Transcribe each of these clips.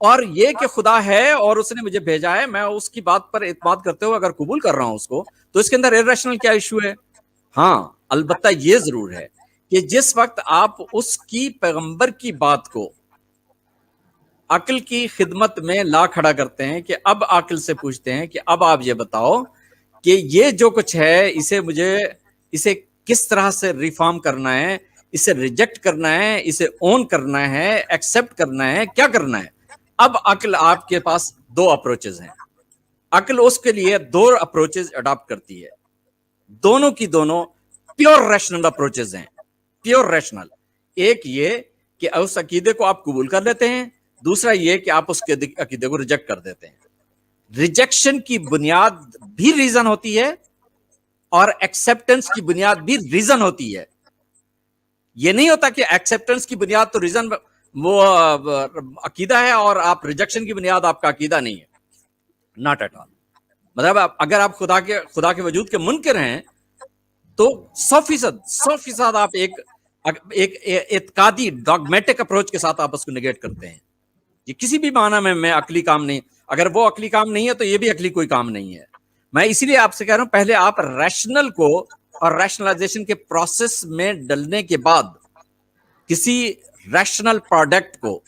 اور یہ کہ خدا ہے اور اس نے مجھے بھیجا ہے، میں اس کی بات پر اعتماد کرتے ہوئے اگر قبول کر رہا ہوں اس کو، تو اس کے اندر irrational کیا ایشو ہے؟ ہاں البتہ یہ ضرور ہے کہ جس وقت آپ اس کی پیغمبر کی بات کو عقل کی خدمت میں لا کھڑا کرتے ہیں کہ اب عقل سے پوچھتے ہیں کہ اب آپ یہ بتاؤ کہ یہ جو کچھ ہے اسے کس طرح سے ریفارم کرنا ہے، اسے ریجیکٹ کرنا ہے، اسے اون کرنا ہے، ایکسپٹ کرنا ہے، کیا کرنا ہے؟ اب عقل آپ کے پاس دو اپروچز ہیں، عقل اس کے لیے دو اپروچز اڈاپٹ کرتی ہے، دونوں کی دونوں پیور ریشنل اپروچز ہیں، پیور ریشنل۔ ایک یہ کہ اس عقیدے کو آپ قبول کر لیتے ہیں، دوسرا یہ کہ آپ اس کے عقیدے کو ریجیکٹ کر دیتے ہیں۔ ریجیکشن کی بنیاد بھی ریزن ہوتی ہے اور ایکسیپٹنس کی بنیاد بھی ریزن ہوتی ہے۔ یہ نہیں ہوتا کہ ایکسیپٹنس کی بنیاد تو ریزن وہ عقیدہ ہے اور آپ ریجیکشن کی بنیاد آپ کا عقیدہ نہیں ہے، ناٹ ایٹ آل۔ مطلب اگر آپ خدا کے وجود کے منکر ہیں تو 100% آپ ایک اعتقادی ڈاگمیٹک اپروچ کے ساتھ آپ اس کو نگیٹ کرتے ہیں۔ یہ کسی بھی معنی میں عقلی کام نہیں، اگر وہ عقلی کام نہیں ہے تو یہ بھی عقلی کوئی کام نہیں ہے۔ میں اسی لیے آپ سے کہہ رہا ہوں پہلے آپ ریشنل کو اور ریشنلائزیشن کے پروسیس میں ڈلنے کے بعد کسی ریشنل پروڈکٹ کو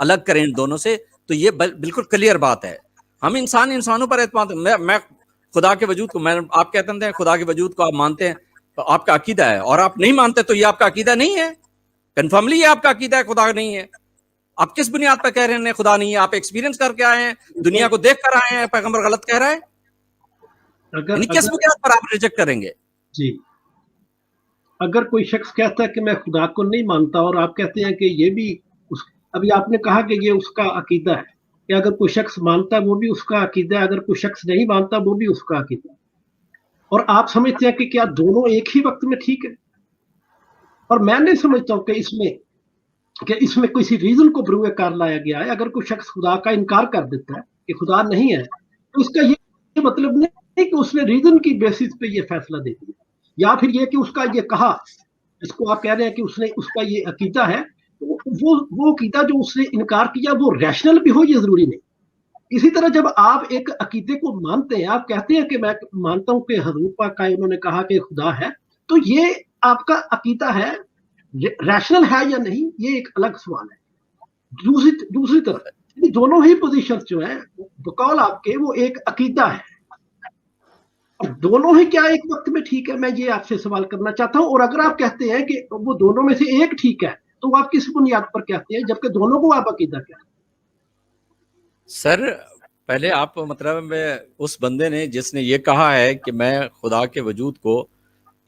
الگ کریں ان دونوں سے، تو یہ بالکل کلیئر بات ہے۔ ہم انسانوں پر اعتماد، میں خدا کے وجود کو، آپ کہتے ہیں خدا کے وجود کو آپ مانتے ہیں تو آپ کا عقیدہ ہے، اور آپ نہیں مانتے تو یہ آپ کا عقیدہ نہیں ہے، کنفرملی یہ آپ کا عقیدہ ہے خدا نہیں ہے۔ آپ کس بنیاد پر کہہ رہے ہیں خدا نہیں ہے؟ آپ ایکسپیرینس کر کے آئے ہیں، دنیا کو دیکھ کر آئے ہیں پیغمبر غلط کہہ رہا ہے، یعنی کس بنیاد پر آپ ریجیکٹ کریں گے؟ جی اگر کوئی شخص کہتا ہے کہ میں خدا کو نہیں مانتا اور آپ کہتے ہیں کہ یہ بھی ابھی آپ نے کہا کہ یہ اس کا عقیدہ ہے کہ اگر کوئی شخص مانتا ہے وہ بھی اس کا عقیدہ ہے، اگر کوئی شخص نہیں مانتا وہ بھی اس کا عقیدہ ہے، اور آپ سمجھتے ہیں کہ کیا دونوں ایک ہی وقت میں ٹھیک ہے؟ اور میں نہیں سمجھتا ہوں کہ اس میں کسی ریزن کو پروو کر لایا گیا ہے۔ اگر کوئی شخص خدا کا انکار کر دیتا ہے کہ خدا نہیں ہے تو اس کا یہ مطلب نہیں کہ اس نے ریزن کی بیسس پہ یہ فیصلہ دے دیا، یا پھر یہ کہ اس کا یہ کہا، جس کو آپ کہہ رہے ہیں کہ اس کا یہ عقیدہ ہے، وہ عقیدہ جو اس نے انکار کیا وہ ریشنل بھی ہو، یہ ضروری نہیں۔ اسی طرح جب آپ ایک عقیدے کو مانتے ہیں، آپ کہتے ہیں کہ میں مانتا ہوں کہ حضور پاک کا انہوں نے کہا کہ خدا ہے، تو یہ آپ کا عقیدہ ہے، ریشنل ہے یا نہیں یہ ایک الگ سوال ہے۔ دوسری طرف دونوں ہی پوزیشن جو ہیں بقول آپ کے وہ ایک عقیدہ ہے، دونوں ہی کیا ایک وقت میں ٹھیک ہے؟ میں یہ آپ سے سوال کرنا چاہتا ہوں۔ اور اگر آپ کہتے ہیں کہ وہ دونوں میں سے ایک ٹھیک ہے تو آپ کس بنیاد پر کہتے ہیں جبکہ دونوں کو آپ عقیدہ کہتے ہیں؟ سر پہلے آپ مطلب اس بندے نے جس نے یہ کہا ہے کہ میں خدا کے وجود کو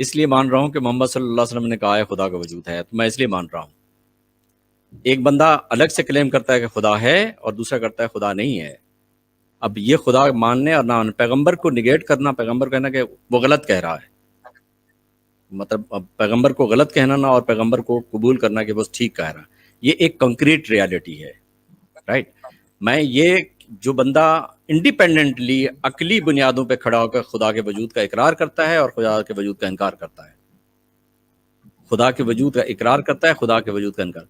اس لیے مان رہا ہوں کہ محمد صلی اللہ علیہ وسلم نے کہا ہے خدا کا وجود ہے تو میں اس لیے مان رہا ہوں۔ ایک بندہ الگ سے کلیم کرتا ہے کہ خدا ہے اور دوسرا کرتا ہے خدا نہیں ہے۔ اب یہ خدا ماننے اور نہ پیغمبر کو نگیٹ کرنا، پیغمبر کہنا کہ وہ غلط کہہ رہا ہے، مطلب اب پیغمبر کو غلط کہنا نہ اور پیغمبر کو قبول کرنا کہ وہ ٹھیک کہہ رہا ہے، یہ ایک کنکریٹ ریالٹی ہے، رائٹ۔ میں یہ جو بندہ انڈیپینڈنٹلی عقلی بنیادوں پہ کھڑا ہو کر خدا کے وجود کا اقرار کرتا ہے اور خدا کے وجود کا انکار کرتا ہے، خدا کے وجود کا اقرار کرتا ہے، خدا کے وجود کا انکار،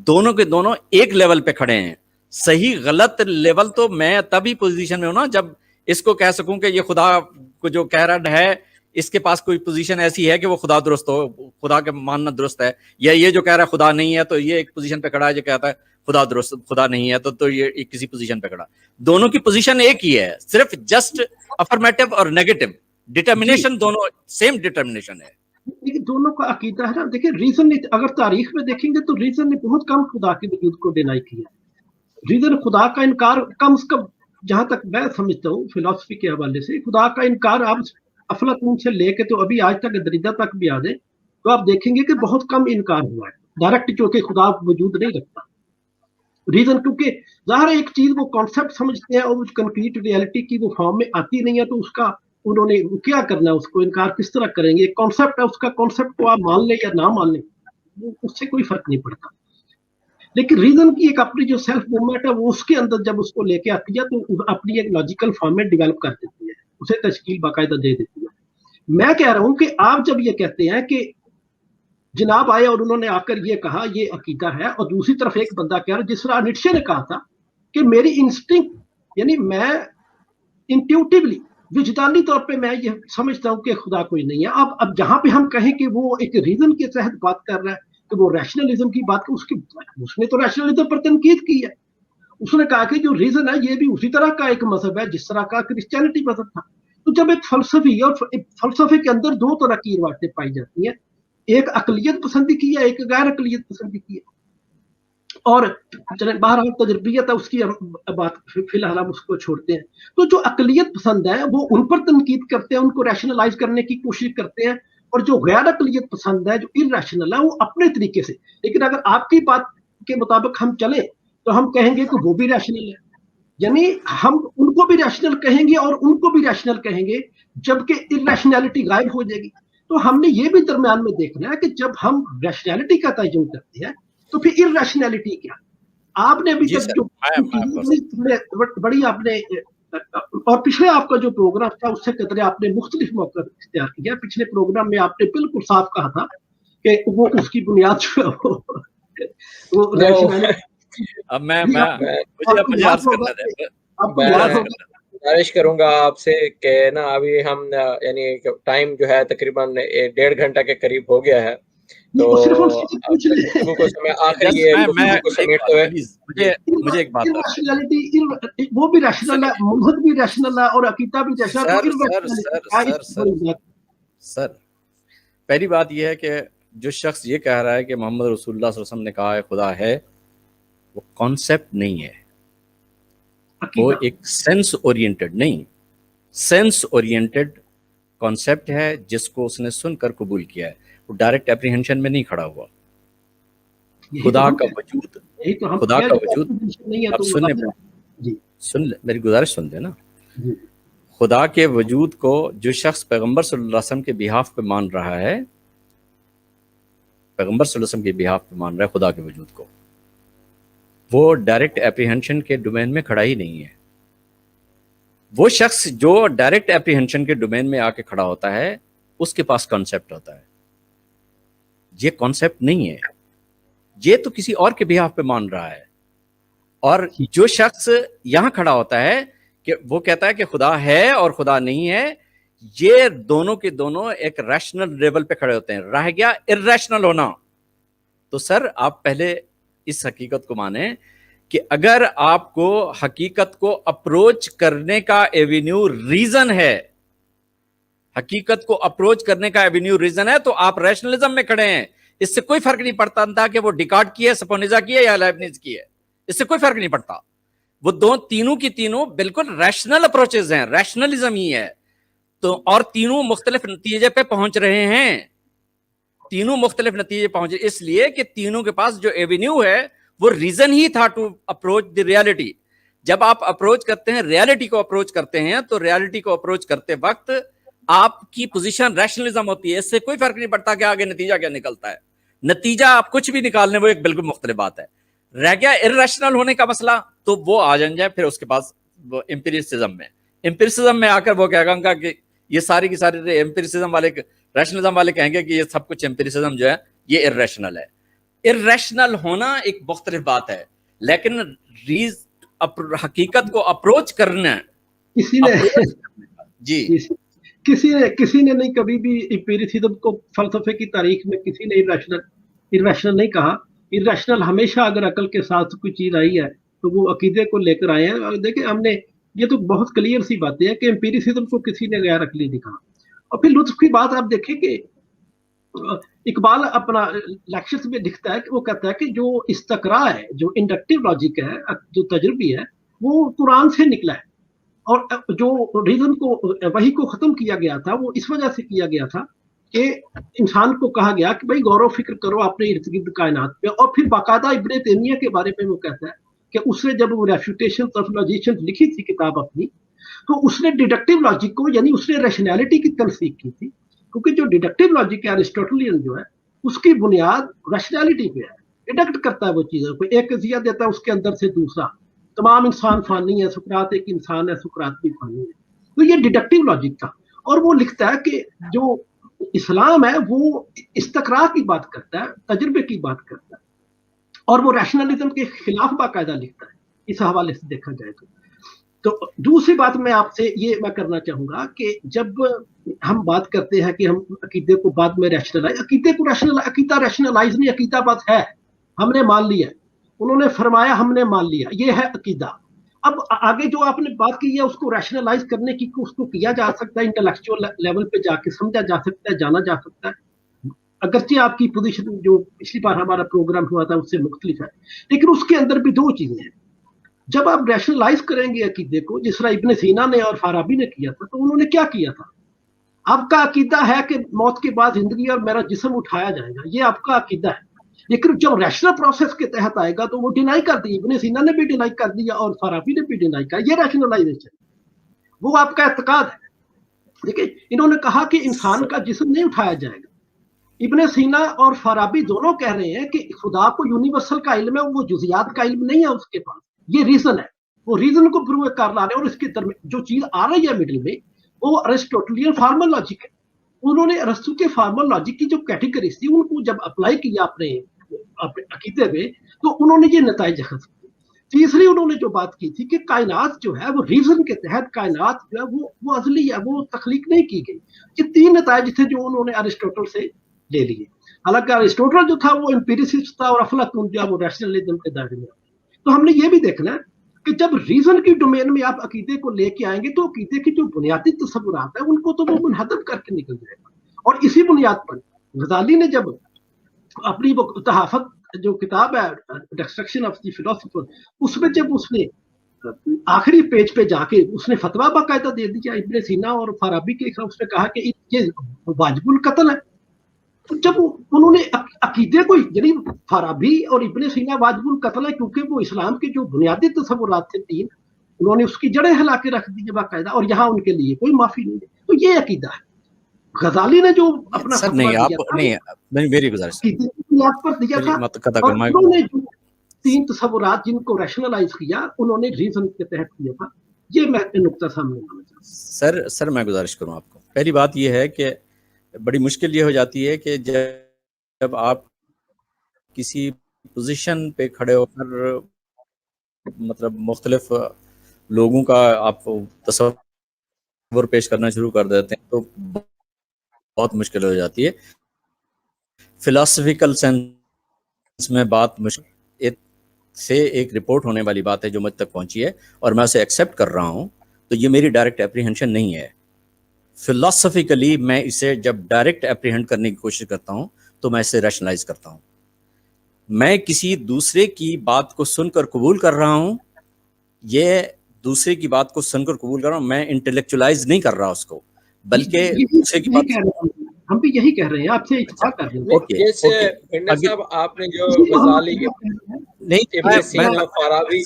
دونوں کے دونوں ایک لیول پہ کھڑے ہیں۔ صحیح غلط لیول تو میں تبھی پوزیشن میں ہوں نا جب اس کو کہہ سکوں کہ یہ خدا کو جو کہہ رہا ہے اس کے پاس کوئی پوزیشن ایسی ہے کہ وہ خدا درست ہو، خدا کے ماننا درست ہے، یا یہ جو کہہ رہا ہے خدا نہیں ہے تو یہ ایک پوزیشن پہ کھڑا ہے جو کہتا ہے خدا درست، خدا نہیں ہے تو یہ کسی پوزیشن پہ کھڑا۔ دونوں کی پوزیشن ایک ہی ہے، صرف جسٹ افرمیٹو اور نیگیٹو ڈٹرمنیشن دونوں سیم ڈٹرمنیشن ہے، لیکن دونوں کا عقیدہ ہے نا۔ دیکھیں ریزن نے، اگر تاریخ میں دیکھیں گے تو ریزن نے بہت کم خدا کے وجود کو ڈینائی کیا۔ ریزن خدا کا انکار کم سے کم جہاں تک میں سمجھتا ہوں فلسفی کے حوالے سے، خدا کا انکار آپ افلاطون سے لے کے تو ابھی آج تک دریدہ تک بھی آ جائے تو آپ دیکھیں گے کہ بہت کم انکار ہوا ہے ڈائریکٹ، جو کہ خدا وجود نہیں رکھتا۔ ریزن کیونکہ ظاہر ایک چیز وہ کانسیپٹ سمجھتے ہیں اور اس کنکریٹ ریالٹی کی وہ فارم میں آتی نہیں ہے تو اس کا انہوں نے کیا کرنا ہے، اس کو انکار کس طرح کریں گے؟ ایک کانسیپٹ ہے، اس کا کانسیپٹ کو آپ مان لیں یا نہ مان لیں اس سے کوئی فرق نہیں پڑتا۔ لیکن ریزن کی ایک اپنی جو سیلف موومنٹ ہے وہ اس کے اندر جب اس کو لے کے آتی ہے تو اپنی ایک لاجیکل فارمیٹ ڈیولپ کر دیتی ہے، اسے تشکیل باقاعدہ دے دیتی ہے۔ میں کہہ رہا ہوں کہ آپ جب یہ کہتے ہیں کہ جناب آئے اور انہوں نے آ کر یہ کہا یہ عقیدہ ہے، اور دوسری طرف ایک بندہ کہہ رہا جس طرح نیٹشے نے کہا تھا کہ میری انسٹنکٹ یعنی میں انٹیوٹیولی وجدانی طور پہ میں یہ سمجھتا ہوں کہ خدا کوئی نہیں ہے. اب جہاں پہ ہم کہیں کہ وہ ایک ریزن کے تحت بات کر رہا ہے کہ وہ ریشنلزم کی بات اس نے تو ریشنلزم پر تنقید کی ہے. اس نے کہا کہ جو ریزن ہے یہ بھی اسی طرح کا ایک مذہب ہے جس طرح کا کرسچینٹی مذہب تھا. تو جب ایک فلسفی اور فلسفے کے اندر دو طرح کی روایتیں پائی جاتی ہیں, ایک اقلیت پسندی کی ہے, ایک غیر اقلیت پسندی کی ہے, اور بہرحال تجربیت ہے اس کی بات فی الحال ہم اس کو چھوڑتے ہیں. تو جو اقلیت پسند ہے وہ ان پر تنقید کرتے ہیں, ان کو ریشنلائز کرنے کی کوشش کرتے ہیں, اور جو غیر اقلیت پسند ہے جو ارریشنل ہے وہ اپنے طریقے سے. لیکن اگر آپ کی بات کے مطابق ہم چلیں تو ہم کہیں گے کہ وہ بھی ریشنل ہے, یعنی ہم ان کو بھی ریشنل کہیں گے اور ان کو بھی ریشنل کہیں گے, جبکہ ارریشنلٹی غائب ہو جائے گی. تو ہم نے یہ بھی درمیان میں دیکھنا ہے کہ جب ہم ریشنلٹی کا تعین کرتے ہیں تو پھر ارریشنلٹی کیا. آپ نے ابھی تک جو بڑی آپ نے, اور پچھلے آپ کا جو پروگرام تھا اس سے قدرے آپ نے مختلف موقع اختیار کیا. پچھلے پروگرام میں آپ نے بالکل صاف کہا تھا کہ وہ اس کی بنیاد جو ہے وہ اب میں گزارش کروں گا آپ سے کہ نا ابھی ہم یعنی ٹائم جو ہے تقریباً 1.5 گھنٹہ کے قریب ہو گیا ہے, تو مجھے ایک بات وہ بھی ریشنل ہے, مذہب بھی ریشنل ہے, اور عقیدہ بھی ریشنل ہے. سر پہلی بات یہ ہے کہ جو شخص یہ کہہ رہا ہے کہ محمد رسول اللہ صلی اللہ علیہ وسلم نے کہا ہے خدا ہے, وہ کانسیپٹ نہیں ہے, وہ ایک سینس اورینٹڈ نہیں, سینس اورینٹڈ کانسیپٹ ہے جس کو اس نے سن کر قبول کیا ہے. وہ ڈائریکٹ اپریہنشن میں نہیں کھڑا ہوا. خدا کا وجود, خدا کا وجود, اب سن میری گزارش سن دے نا. خدا کے وجود کو جو شخص پیغمبر صلی اللہ علیہ وسلم کے بہاف پہ مان رہا ہے, پیغمبر صلی اللہ علیہ وسلم کے بہاف پہ مان رہا ہے خدا کے وجود کو, وہ ڈائریکٹ اپریہنشن کے ڈومین میں کھڑا ہی نہیں ہے. وہ شخص جو ڈائریکٹ اپریہنشن کے ڈومین میں آ کے کھڑا ہوتا ہے اس کے پاس کانسیپٹ ہوتا ہے. یہ کانسیپٹ نہیں ہے, یہ تو کسی اور کے بہاف پہ مان رہا ہے. اور جو شخص یہاں کھڑا ہوتا ہے کہ وہ کہتا ہے کہ خدا ہے اور خدا نہیں ہے, یہ دونوں کے دونوں ایک ریشنل لیول پہ کھڑے ہوتے ہیں. رہ گیا ارریشنل ہونا. تو سر آپ پہلے اس حقیقت کو مانیں کہ اگر آپ کو حقیقت کو اپروچ کرنے کا ایونیو ریزن ہے, حقیقت کو اپروچ کرنے کا ایونیو ریزن ہے, تو آپ ریشنلزم میں کھڑے ہیں. اس سے کوئی فرق نہیں پڑتا تھا کہ وہ ڈیکارٹ کی ہے, سپونیزا کی ہے یا لائبنیز کی ہے, اس سے کوئی فرق نہیں پڑتا. وہ تینوں کی تینوں بالکل ریشنل اپروچز ہیں, ریشنلزم ہی ہے. تو اور تینوں مختلف نتیجے پہ پہنچ رہے ہیں, تینوں مختلف نتیجے پہنچے اس لیے کہ تینوں کے پاس جو ایونیو ہے وہ ریزن ہی تھا ٹو اپروچ دی ریالٹی. جب آپ اپروچ کرتے ہیں, ریالٹی کو اپروچ کرتے ہیں, تو ریالٹی کو اپروچ کرتے وقت آپ کی پوزیشن ریشنلزم ہوتی ہے. اس سے کوئی فرق نہیں پڑتا کہ آگے نتیجہ کیا نکلتا ہے. نتیجہ آپ کچھ بھی نکال لیں وہ ایک بالکل مختلف بات ہے. رہ گیا ارریشنل ہونے کا مسئلہ, تو وہ آ جائے پھر اس کے پاس امپیریسزم میں آ کر وہ کہے گا کہ یہ ساری کی ساری امپیریسزم والے, ریشنلزم والے کہیں گے کہ یہ سب کچھ امپیریسزم جو ہے یہ ارریشنل ہے. ارریشنل ہونا ایک مختلف بات ہے, لیکن حقیقت کو اپروچ کرنا جی کسی نے نہیں کبھی بھی امپیریسزم کو فلسفے کی تاریخ میں کسی نے ارریشنل نہیں کہا. ارریشنل ہمیشہ اگر عقل کے ساتھ کوئی چیز آئی ہے تو وہ عقیدے کو لے کر آئے ہیں. اور دیکھیں ہم نے یہ تو بہت کلیئر سی باتیں ہیں کہ امپیریسزم کو کسی نے غیر عقلی نہیں کہا. اور پھر لطف کی بات آپ دیکھیں کہ اقبال اپنا لیکچرز میں لکھتا ہے کہ وہ کہتا ہے کہ جو استقراء ہے, جو انڈکٹیو لاجک ہے, جو تجربی ہے, وہ قرآن سے نکلا ہے. اور جو ریزن کو وحی کو ختم کیا گیا تھا وہ اس وجہ سے کیا گیا تھا کہ انسان کو کہا گیا کہ بھائی غور و فکر کرو اپنے ارد گرد کائنات پہ. اور پھر باقاعدہ ابن تیمیہ کے بارے میں وہ کہتا ہے کہ اس نے جب وہ ریفیوٹیشن آف لاجیشن لکھی تھی کتاب اپنی, تو اس نے ڈیڈکٹیو لاجک کو یعنی اس نے ریشنالٹی کی تنصیب کی تھی, کیونکہ جو ڈیڈکٹیو لاجک ہے ایرسٹوٹلین جو ہے اس کی بنیاد ریشنالٹی پہ ہے. ڈیڈکٹ کرتا ہے وہ چیزوں کو, ایک قضیہ دیتا ہے اس کے اندر سے دوسرا. تمام انسان فانی ہے, سقراط ایک انسان ہے, سقراط بھی فانی ہے. تو یہ ڈیڈکٹیو لاجک تھا. اور وہ لکھتا ہے کہ جو اسلام ہے وہ استقراء کی بات کرتا ہے, تجربے کی بات کرتا ہے, اور وہ ریشنلزم کے خلاف باقاعدہ لکھتا ہے. اس حوالے سے دیکھا جائے تو دوسری بات میں آپ سے یہ میں کرنا چاہوں گا کہ جب ہم بات کرتے ہیں کہ ہم عقیدے کو بعد میں ریشنلائز، عقیدہ ریشنلائز نہیں، عقیدہ بات ہے، ہم نے مان لیا، انہوں نے فرمایا ہم نے مان لیا، یہ ہے عقیدہ۔ اب آگے جو آپ نے بات کی ہے اس کو ریشنلائز کرنے کی اس کو کیا جا سکتا ہے، انٹلیکچوئل لیول پہ جا کے سمجھا جا سکتا ہے، جانا جا سکتا ہے، اگرچہ آپ کی پوزیشن جو پچھلی بار ہمارا پروگرام ہوا تھا اس سے مختلف ہے، لیکن اس کے اندر بھی دو چیزیں ہیں۔ جب آپ ریشنلائز کریں گے عقیدے کو، جس طرح ابن سینا نے اور فارابی نے کیا تھا، تو انہوں نے کیا کیا تھا؟ آپ کا عقیدہ ہے کہ موت کے بعد زندگی اور میرا جسم اٹھایا جائے گا، یہ آپ کا عقیدہ ہے، لیکن جب ریشنل پروسیس کے تحت آئے گا تو وہ ڈینائی کر دیا، ابن سینا نے بھی ڈینائی کر دیا اور فارابی نے بھی ڈینائی کیا، یہ ریشنلائزیشن، وہ آپ کا اعتقاد ہے۔ دیکھیں انہوں نے کہا کہ انسان کا جسم نہیں اٹھایا جائے گا، ابن سینا اور فارابی دونوں کہہ رہے ہیں کہ خدا کو یونیورسل کا علم ہے، وہ جزیات کا علم نہیں ہے اس کے پاس، یہ ریزن ہے، وہ ریزن کو پروو کر لا رہے ہیں، اور اس کے درمیان جو چیز آ رہی ہے مڈل میں وہ ارسٹوٹلین فارمل لاجک ہے۔ انہوں نے ارسطو کے فارمل لاجک کی جو کیٹیگریز تھی ان کو جب اپلائی کیا اپنے عقیدے میں تو انہوں نے یہ نتائج حاصل کیے۔ تیسری انہوں نے جو بات کی تھی کہ کائنات جو ہے وہ ریزن کے تحت، کائنات جو ہے وہ ازلی ہے، وہ تخلیق نہیں کی گئی۔ یہ تین نتائج تھے جو انہوں نے ارسطوٹل سے لے لیے، حالانکہ ارسطوٹل جو تھا وہ امپیریسسٹ تھا اور افلاطون جو ہے وہ ریشنلزم کے دائرے میں آتا۔ تو ہم نے یہ بھی دیکھنا ہے کہ جب ریزن کی ڈومین میں آپ عقیدے کو لے کے آئیں گے تو عقیدے کی جو بنیادی تصورات ہیں ان کو تو وہ منہدم کر کے نکل جائے گا، اور اسی بنیاد پر غزالی نے جب اپنی وہ تحافت جو کتاب ہے ڈسٹرکشن آف دی فلاسفر، اس میں جب اس نے آخری پیج پہ جا کے اس نے فتویٰ باقاعدہ دے دیا ابن سینا اور فارابی کے، اس نے کہا کہ یہ واجب القتل ہے۔ جب انہوں نے عقیدے کو، یعنی فارابی اور ابن سینا واجب القتل ہے کیونکہ وہ اسلام کے جو بنیادی تصورات تھے تین، انہوں نے اس کی جڑیں ہلا کے رکھ دی باقاعدہ، اور یہاں ان کے لیے کوئی معافی نہیں ہے۔ تو یہ عقیدہ ہے۔ غزالی نے جو اپنا سر نہیں آپ نہیں میری گزارش عقیدے کی بنیاد پر دیا تھا، اور انہوں نے جو تین تصورات جن کو ریشنلائز کیا انہوں نے ریزن کے تحت کیا تھا۔ یہ میں نقطہ سامنے لانا چاہتا ہوں۔ سر میں گزارش کروں آپ کو، پہلی بات یہ ہے کہ بڑی مشکل یہ ہو جاتی ہے کہ جب آپ کسی پوزیشن پہ کھڑے ہو کر مطلب مختلف لوگوں کا آپ تصور پیش کرنا شروع کر دیتے ہیں تو بہت مشکل ہو جاتی ہے۔ فلاسفیکل سینس میں بات مشکل سے ایک رپورٹ ہونے والی بات ہے جو مجھ تک پہنچی ہے اور میں اسے ایکسیپٹ کر رہا ہوں، تو یہ میری ڈائریکٹ اپریہنشن نہیں ہے۔ فلاسفیکلی میں اسے جب ڈائریکٹ اپریہنڈ کرنے کی کوشش کرتا ہوں تو میں اسے ریشنلائز کرتا ہوں۔ میں کسی دوسرے کی بات کو سن کر قبول کر رہا ہوں، یہ دوسرے کی بات کو سن کر قبول کر رہا ہوں، میں انٹلیکچولائز نہیں کر رہا اس کو، بلکہ دوسرے کی بات ہم بھی یہی کہہ رہے ہیں، آپ سے اتفاق کر رہے ہیں۔ جیسے پنڈت صاحب آپ نے جو غزالی ابن سینا فارابی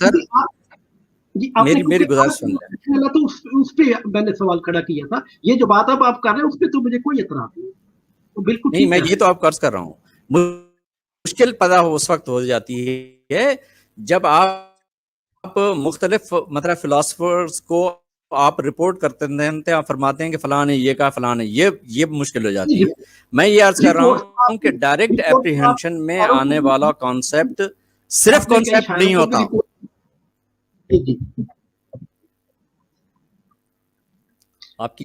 میری گزارش سن لیں، تو اس پہ میں نے سوال کھڑا کیا تھا، یہ جو بات اب آپ کر رہے ہیں اس پہ تو مجھے کوئی اعتراض نہیں، تو بالکل نہیں، میں یہ تو آپ عرض کر رہا ہوں مشکل پیدا اس وقت ہو جاتی ہے جب آپ مختلف مطلب فلاسفرز کو آپ رپورٹ کرتے ہیں، آپ فرماتے ہیں کہ فلاں نے یہ کہا، فلاں نے یہ مشکل ہو جاتی ہے۔ میں یہ عرض کر رہا ہوں کہ ڈائریکٹ اپریہنشن میں آنے والا کانسیپٹ صرف کانسیپٹ نہیں ہوتا۔ آپ کی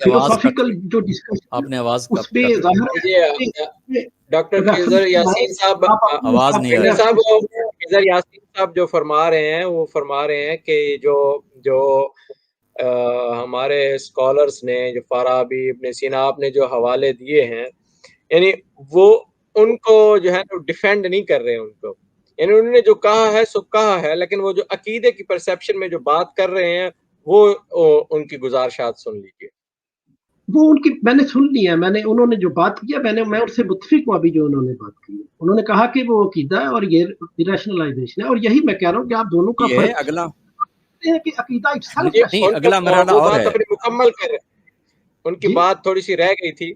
آپ نے آواز ڈاکٹر خضر یاسین صاحب آواز نہیں آ صاحب خضر یاسین صاحب جو فرما رہے ہیں وہ فرما رہے ہیں کہ جو ہمارے اسکالرس نے، جو فارابی ابن سینا آپ نے جو حوالے دیے ہیں، یعنی وہ ان کو جو ہے ڈیفینڈ نہیں کر رہے ہیں، ان کو یعنی انہوں نے جو کہا ہے سو کہا ہے، لیکن وہ جو عقیدے کی پرسیپشن میں جو بات کر رہے ہیں وہ ان کی گزارشات سن لیجیے۔ وہ ان کی میں نے سن لی ہے، انہوں نے جو بات کیا میں ان سے متفق ہوں۔ ابھی جو انہوں نے بات کی، انہوں نے کہا کہ وہ عقیدہ ہے اور یہ ریشنلائزیشن ہے، اور یہی میں کہہ رہا ہوں کہ آپ دونوں کا فرق اگلا ہے کہ عقیدہ اگلا مرحلہ اور ہے۔ اپنی مکمل کر رہے، ان کی بات تھوڑی سی رہ گئی تھی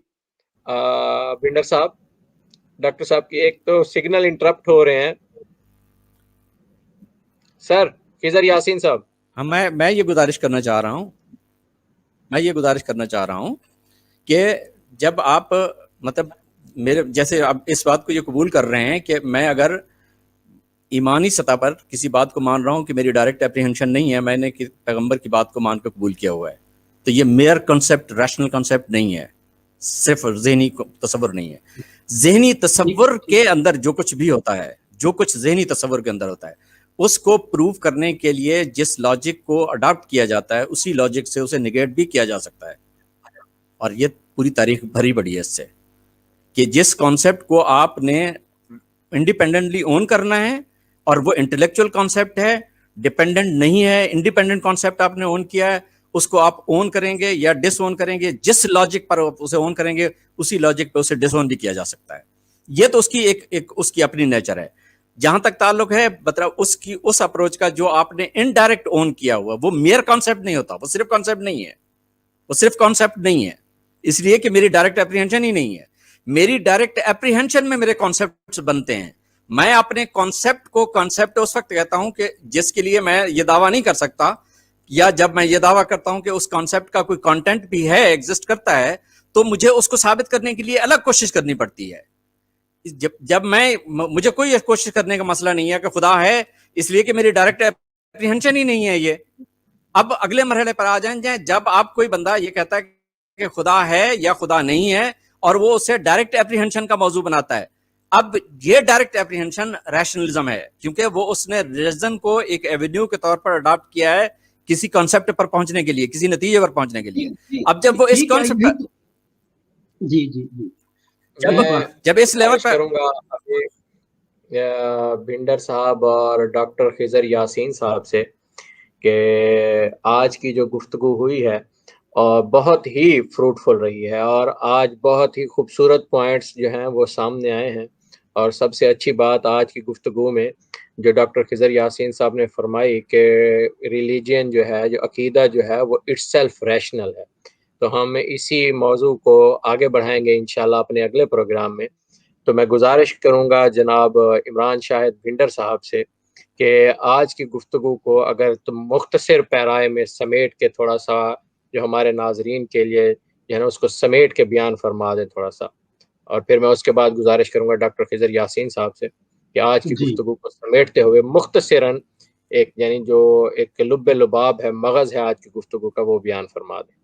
بھنڈر صاحب، ڈاکٹر صاحب کی ایک تو سگنل انٹرپٹ ہو رہے ہیں۔ سر خضر یاسین صاحب، میں یہ گزارش کرنا چاہ رہا ہوں کہ جب آپ مطلب میرے جیسے آپ اس بات کو یہ قبول کر رہے ہیں کہ میں اگر ایمانی سطح پر کسی بات کو مان رہا ہوں کہ میری ڈائریکٹ اپریہنشن نہیں ہے, میں نے پیغمبر کی بات کو مان کے قبول کیا ہوا ہے, تو یہ میئر کنسیپٹ, ریشنل کنسیپٹ نہیں ہے, صرف ذہنی تصور نہیں ہے. ذہنی تصور کے اندر جو کچھ بھی ہوتا ہے, جو کچھ ذہنی تصور کے اندر ہوتا ہے, اس کو پروو کرنے کے لیے جس لاجک کو اڈاپٹ کیا جاتا ہے اسی لاجک سے اسے نگیٹ بھی کیا جا سکتا ہے. اور یہ پوری تاریخ بھری پڑی ہے اس سے کہ جس کانسیپٹ کو آپ نے انڈیپینڈنٹلی اون کرنا ہے اور وہ انٹلیکچوئل کانسیپٹ ہے, ڈیپینڈنٹ نہیں ہے, انڈیپینڈنٹ کانسیپٹ آپ نے اون کیا ہے, اس کو آپ اون کریں گے یا ڈس اون کریں گے, جس لاجک پر اسے اون کریں گے اسی لاجک پہ اسے ڈس اون بھی کیا جا سکتا ہے. یہ تو اس کی ایک اس کی اپنی نیچر ہے. جہاں تک تعلق ہے مطلب اس اپروچ کا جو آپ نے انڈائریکٹ اون کیا ہوا, وہ میئر کانسیپٹ نہیں ہوتا, وہ صرف کانسیپٹ نہیں ہے, وہ صرف کانسیپٹ نہیں ہے, اس لیے کہ میری ڈائریکٹ اپریہنشن ہی نہیں ہے. میری ڈائریکٹ اپریہنشن میں میرے کانسیپٹس بنتے ہیں. میں اپنے کانسیپٹ کو کانسیپٹ اس وقت کہتا ہوں کہ جس کے لیے میں یہ دعویٰ نہیں کر سکتا, یا جب میں یہ دعویٰ کرتا ہوں کہ اس کانسیپٹ کا کوئی کانٹینٹ بھی ہے, ایگزسٹ کرتا ہے, تو مجھے اس کو ثابت کرنے کے لیے الگ کوشش کرنی پڑتی ہے. جب مجھے کوئی کوشش کرنے کا مسئلہ نہیں ہے کہ خدا ہے, اس لیے کہ میری ڈائریکٹ اپریہنشن ہی نہیں ہے یہ. اب اگلے مرحلے پر آ جائیں, جب آپ کوئی بندہ یہ کہتا ہے کہ خدا ہے یا خدا نہیں ہے اور وہ اسے ڈائریکٹ اپریہنشن کا موضوع بناتا ہے. اب یہ ڈائریکٹ اپریہنشن ریشنلزم ہے, کیونکہ وہ اس نے ریزن کو ایک ایونیو کے طور پر اڈاپٹ کیا ہے کسی کانسیپٹ پر پہنچنے کے لیے, کسی نتیجے پر پہنچنے کے لیے. اب جب وہ اس کانسیپٹ جی جی جی جب اس لیول پر کروں گا بھنڈر صاحب اور ڈاکٹر خضر یاسین صاحب سے کہ آج کی جو گفتگو ہوئی ہے اور بہت ہی فروٹفل رہی ہے, اور آج بہت ہی خوبصورت پوائنٹس جو ہیں وہ سامنے آئے ہیں. اور سب سے اچھی بات آج کی گفتگو میں جو ڈاکٹر خضر یاسین صاحب نے فرمائی کہ ریلیجین جو ہے, جو عقیدہ جو ہے وہ اٹس سیلف ریشنل ہے. تو ہم اسی موضوع کو آگے بڑھائیں گے انشاءاللہ اپنے اگلے پروگرام میں. تو میں گزارش کروں گا جناب عمران شاہد بھنڈر صاحب سے کہ آج کی گفتگو کو اگر تم مختصر پیرائے میں سمیٹ کے تھوڑا سا جو ہمارے ناظرین کے لیے جو ہے نا اس کو سمیٹ کے بیان فرما دیں تھوڑا سا, اور پھر میں اس کے بعد گزارش کروں گا ڈاکٹر خضر یاسین صاحب سے کہ آج کی گفتگو کو سمیٹتے ہوئے مختصراً ایک یعنی جو ایک لب لباب ہے, مغز ہے آج کی گفتگو کا, وہ بیان فرما دیں.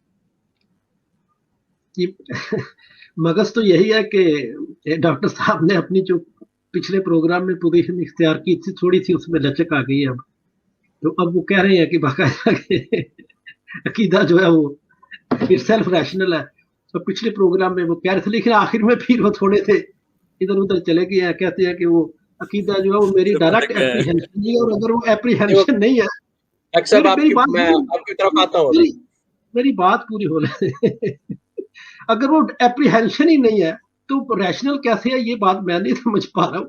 مغز تو یہی ہے کہ ڈاکٹر صاحب نے اپنی جو پچھلے پروگرام میں پوزیشن اختیار کی تھی تھوڑی سی اس میں لچک آ گئی ہے. اب وہ کہہ رہے ہیں کہ باقاعدہ عقیدہ جو ہے وہ سیلف ریشنل ہے. تو پچھلے پروگرام میں وہ کہہ رہے تھے, لیکن آخر میں پھر وہ تھوڑے سے ادھر ادھر چلے گئے ہیں. کہتے ہیں کہ وہ عقیدہ جو ہے وہ میری ڈائریکٹ اپریہنشن نہیں ہے, اور اگر وہ اپریہنشن نہیں ہے, میری بات پوری ہو رہی ہے, اگر وہ اپریہنشن ہی نہیں ہے تو ریشنل کیسے ہے, یہ بات میں نہیں سمجھ پا رہا ہوں.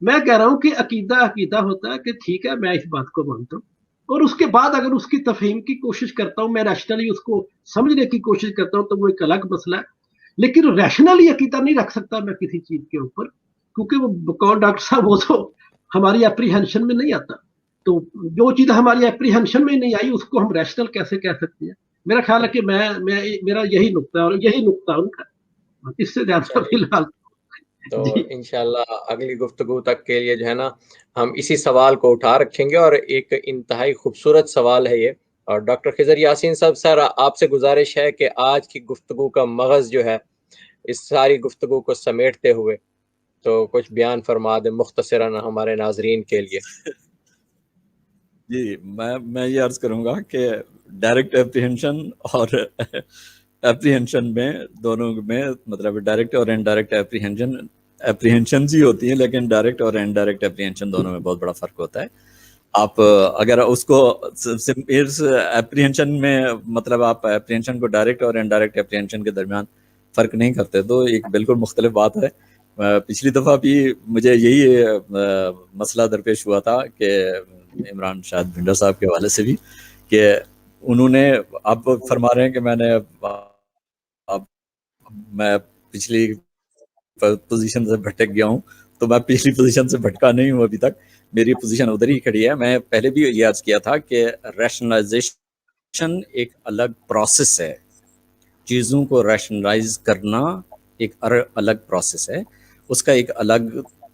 میں کہہ رہا ہوں کہ عقیدہ ہوتا ہے کہ ٹھیک ہے میں اس بات کو مانتا ہوں, اور اس کے بعد اگر اس کی تفہیم کی کوشش کرتا ہوں, میں ریشنلی اس کو سمجھنے کی کوشش کرتا ہوں, تو وہ ایک الگ مسئلہ ہے. لیکن ریشنلی عقیدہ نہیں رکھ سکتا میں کسی چیز کے اوپر, کیونکہ وہ کون ڈاکٹر صاحب وہ تو ہماری اپریہنشن میں نہیں آتا. تو جو چیز ہماری اپریہنشن میں نہیں آئی اس کو ہم ریشنل کیسے کہہ سکتے ہیں؟ میرا خیال ہے کہ میرا یہی نقطہ ہے, اور یہی نقطہ ان کا, اس سے زیادہ فی الحال. تو انشاءاللہ اگلی گفتگو تک کے لیے جو ہے نا ہم اسی سوال کو اٹھا رکھیں گے, اور ایک انتہائی خوبصورت سوال ہے یہ. اور ڈاکٹر خضر یاسین صاحب سر, آپ سے گزارش ہے کہ آج کی گفتگو کا مغز جو ہے اس ساری گفتگو کو سمیٹتے ہوئے تو کچھ بیان فرما دیں مختصراً ہمارے ناظرین کے لیے. جی میں یہ عرض کروں گا کہ ڈائریکٹ اپریہنشن اور اپریہنشن میں دونوں میں مطلب ڈائریکٹ اور انڈائریکٹ اپریہنشنز ہی ہوتی ہیں, لیکن ڈائریکٹ اور انڈائریکٹ اپریہنشن دونوں میں بہت بڑا فرق ہوتا ہے. آپ اگر اس کو اپریہنشن میں مطلب آپ اپریہنشن کو ڈائریکٹ اور انڈائریکٹ اپریہنشن کے درمیان فرق نہیں کرتے تو ایک بالکل مختلف بات ہے. پچھلی دفعہ بھی مجھے یہی مسئلہ درپیش ہوا تھا کہ عمران شاہد بھنڈر صاحب کے حوالے سے بھی, کہ انہوں نے آپ فرما رہے ہیں کہ میں پچھلی پوزیشن سے بھٹک گیا ہوں, تو میں پچھلی پوزیشن سے بھٹکا نہیں ہوں ابھی تک, میری پوزیشن ادھر ہی کھڑی ہے. میں پہلے بھی یہ عرض کیا تھا کہ ریشنلائزیشن ایک الگ پروسیس ہے, چیزوں کو ریشنلائز کرنا ایک الگ پروسیس ہے, اس کا ایک الگ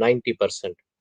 90%,